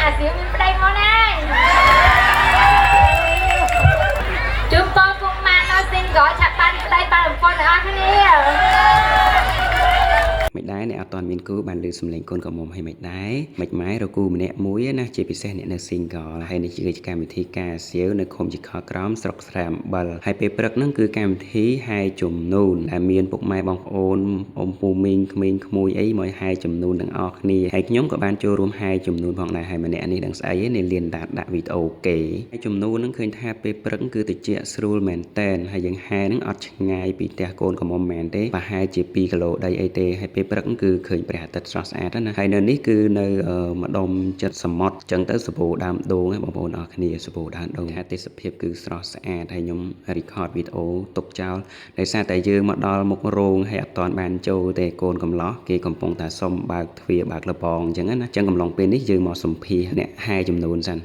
អាសៀវមានប្តីមកណាជុំបងពុកម៉ាក់នៅស៊ីនក៏ឆាប់បានប្តីបានបំផុតទាំងអស់គ្នាមិនដែរអ្នកអត់ទាន់មានគូបានលឺសំឡេងកូនក្រមុំឲ្យមិនដែរមិនម៉ែរកគូម្នាក់មួយណាជាពិសេសអ្នកនៅ single ហើយនេះជាកម្មវិធីការសៀវនៅឃុំជីខក្រមស្រុកស្រែអំបិលហើយពេលព្រឹកហ្នឹងគឺកម្មវិធីហែជំនូនដែលមានពុកម៉ែបងប្អូនអ៊ំពូមីងក្មេងក្មួយអីមកហែជំនូនទាំងអស់គ្នាហើយខ្ញុំក៏បានចូលរួមហែជំនូនផងដែរហើយម្នាក់នេះដឹងស្អីនេះលៀនដាក់វីដេអូគេហើយជំនូនហ្នឹងឃើញថាពេលព្រឹកគឺតិចស្រួលមែនតែនហើយយើងហែហ្នឹងអត់ឆ្ងាយពីផ្ទះកូនក្រមុំមែនទេប្រហែលជា2គីឡូដីអីទេហើយពេលព្រឹកគឺឃើញព្រះអាទិត្យស្រស់ស្អាតណាហើយនៅនេះគឺនៅម្ដុំចិត្តសមុទ្រអញ្ចឹងទៅសបោដើមដូងបងប្អូនអរគ្នាសបោដើមដូងថាទេសភាពគឺស្រស់ស្អាតហើយខ្ញុំ record វីដេអូទុកចោលដោយសារតែយើងមកដល់មុខរោងហើយអត់ទាន់បានចូលទេកូនកំឡោះគេកំពុងតែសុំបើកទ្វារបើកលបងអញ្ចឹងណាអញ្ចឹងកំឡុងពេលនេះយើងមកសម្ភាសអ្នកហែចំនួនសិន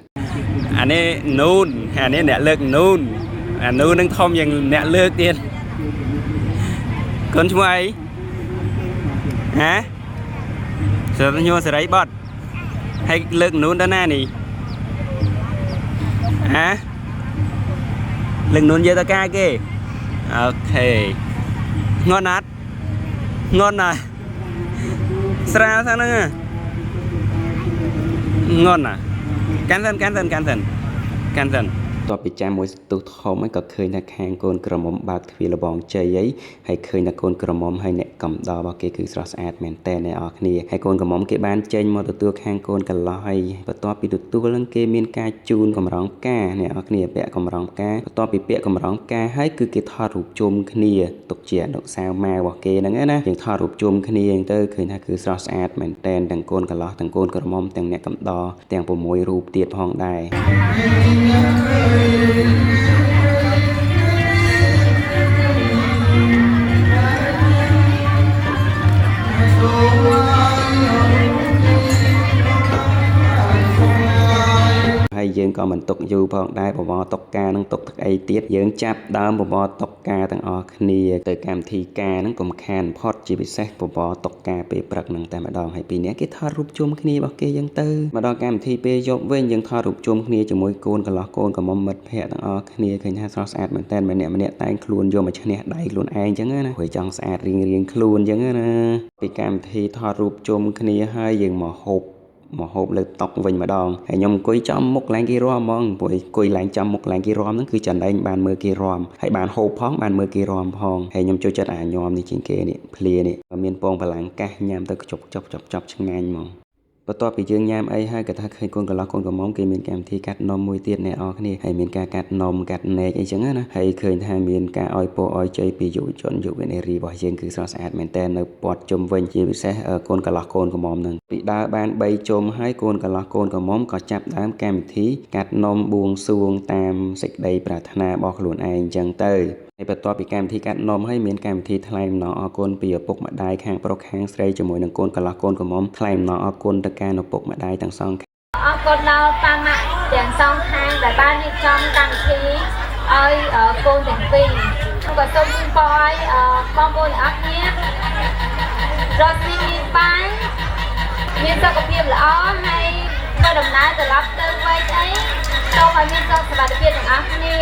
អានេះនូនអានេះអ្នកលើកនូនអានូននឹងធំយ៉ាងអ្នកលើកទៀតកូនឈ្មោះអីហ៎សរញូសេរីបត់ហើយលើកនូនទៅណានេះហ៎លើកនូនយកទៅការគេអូខេងន់ណាត់ងន់ណាស្រាលហ្នឹងងន់ណាកាន់សិនតបពីចាំមួយទុះធំហ្នឹងក៏ឃើញថាខាងកូនក្រមុំបើកទ្វារលបងជ័យអីហើយឃើញថាកូនក្រមុំហើយអ្នកកំដររបស់គេគឺស្រស់ស្អាតមែនតើអ្នកនរគ្នាហើយកូនក្រមុំគេបានចេញមកទទួលខាងកូនកន្លោះហើយបន្ទាប់ពីទទួលហ្នឹងគេមានការជូនកម្រងផ្កាអ្នកនរគ្នាពាក់កម្រងផ្កាបន្ទាប់ពីពាក់កម្រងផ្កាហើយគឺគេថតរូបជុំគ្នាទុកជាអនុស្សាវរីយ៍របស់គេហ្នឹងណាយើងថតរូបជុំគ្នាហ្នឹងទៅឃើញថាគឺស្រស់ស្អាតមែនតើទាំងកូនកន្លោះទាំងកូនក្រមុំទាំងអ្នកកំដរទាំង6រូបទៀតផងដែរហើយយើងក៏មិនទុកយូរផងដែរបបរតុកការនឹងទុកទឹកអីទៀតយើងចាប់ដើមបបរតុកការទាំងអស់គ្នាទៅកម្មវិធីការនឹងកុំខានផុតជាពិសេសបបរតុកការពេលព្រឹកនឹងតែម្ដងហើយពីនេះគេថតរូបជុំគ្នារបស់គេយ៉ាងទៅមកដល់កម្មវិធីពេលយប់វិញយើងថតរូបជុំគ្នាជាមួយកូនកន្លោះកូនក្រមុំមិត្តភ័ក្តិទាំងអស់គ្នាឃើញថាស្រស់ស្អាតមែនតើម្នាក់តែងខ្លួនយកមកឈ្នះដៃខ្លួនឯងអញ្ចឹងណាព្រោះចង់ស្អាតរៀងខ្លួនអញ្ចឹងណាពីកម្មវិធីថតរូបជុំគ្នាហើយយើងមកហូបលើតុវិញម្ដងហើយខ្ញុំអង្គុយចំមុខឡើងគេរំហ្មងព្រោះអង្គុយឡើងចំមុខឡើងគេរំហ្នឹងគឺចំណេញបានមើលគេរំហើយបានហូបផងបានមើលគេរំផងហើយខ្ញុំចូលចិត្តអាញោមនេះជាងគេនេះភ្លានេះមានពងបលាំងកាសញ៉ាំទៅខ្ចប់ឆ្ងាញ់ហ្មងបន្ទាប់ពីយើងញ៉ាំអីហើយក៏ថាឃើញកូនកន្លោះកូនក្រមុំគេមានកម្មវិធីកាត់នំមួយទៀតអ្នកនរគ្នាហើយមានការកាត់នំកាត់ណែកអីចឹងណាហើយឃើញថាមានការអោយពរអោយជ័យពីយុវជនយុវនារីរបស់យើងគឺស្រស់ស្អាតមែនតើនៅព័ទ្ធជុំវិញជាពិសេសកូនកន្លោះកូនក្រមុំនឹងពីដើរបាន3ជុំហើយកូនកន្លោះកូនក្រមុំក៏ចាប់ដើមកម្មវិធីកាត់នំបួងសួងតាមសេចក្តីប្រាថ្នារបស់ខ្លួនឯងចឹងទៅហើយបន្ទាប់ពីកម្មវិធីកាត់នំហើយមានកម្មវិធីថ្លែងអំណរអគុណពីឪពុកម្ដាយខាងប្រុសខាងស្រីជាមួយនឹងកូនកន្លោះកូនក្រមុំថ្លែងអំណរអគុណទៅកាន់ឪពុកម្ដាយទាំងសងអរគុណដល់ប៉ាម៉ាក់ទាំងសងខាងដែលបានរៀបចំកម្មវិធីឲ្យកូនទាំងពីរខ្ញុំក៏សូមជូនពរឲ្យបងប្អូនទាំងអស់គ្នារស់ស៊ីមានបានមានសុខភាពល្អហើយធ្វើដំណើរត្រឡប់ទៅវ័យអីសូមឲ្យមានសុខសុវត្ថិភាពទាំងអស់គ្នា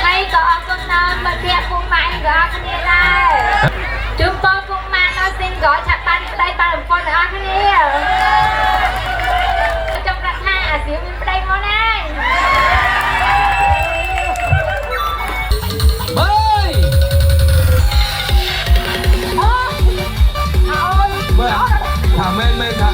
ហើយក៏អរគុណដល់មិត្តភក្តិពុកម៉ែទាំងអស់គ្នាដែរជូនពរពុកម៉ែនៅស៊ីនក៏ឆាប់បានប្តីបានបំផុតទាំងអស់គ្នាចង់ប្រាថ្នាអាសៀវមានប្តីមកណាថាមែនថា